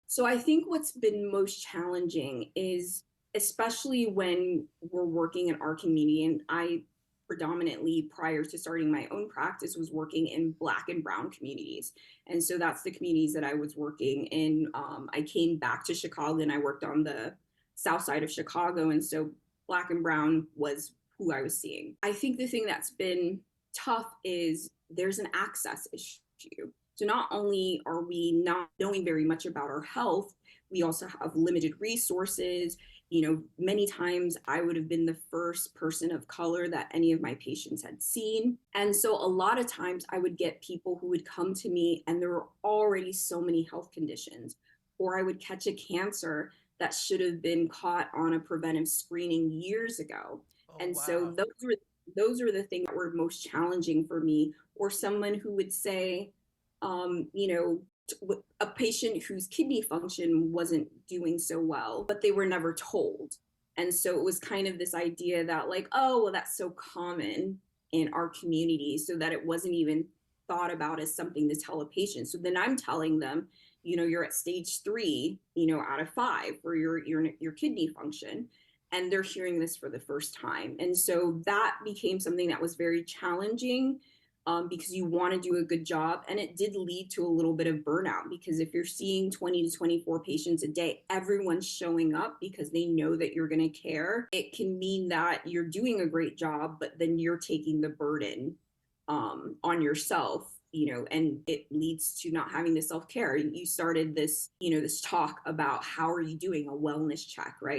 So I think what's been most challenging is, especially when we're working in our community, and I predominantly, prior to starting my own practice, was working in Black and Brown communities. And so that's the communities that I was working in. I came back to Chicago and I worked on the south side of Chicago. And so Black and Brown was who I was seeing. I think the thing that's been tough is there's an access issue. So not only are we not knowing very much about our health, we also have limited resources. Many times I would have been the first person of color that any of my patients had seen. And so a lot of times I would get people who would come to me and there were already so many health conditions, or I would catch a cancer that should have been caught on a preventive screening years ago. Oh, And so wow. those are the things that were most challenging for me. Or someone who would say, a patient whose kidney function wasn't doing so well, but they were never told. And so it was kind of this idea that, like, oh, well, that's so common in our community, so that it wasn't even thought about as something to tell a patient. So then I'm telling them, you're at stage 3, out of 5 for your kidney function. And they're hearing this for the first time. And so that became something that was very challenging, because you want to do a good job. And it did lead to a little bit of burnout, because if you're seeing 20 to 24 patients a day, everyone's showing up because they know that you're going to care. It can mean that you're doing a great job, but then you're taking the burden on yourself, and it leads to not having the self care. You started this talk about how are you doing a wellness check, right?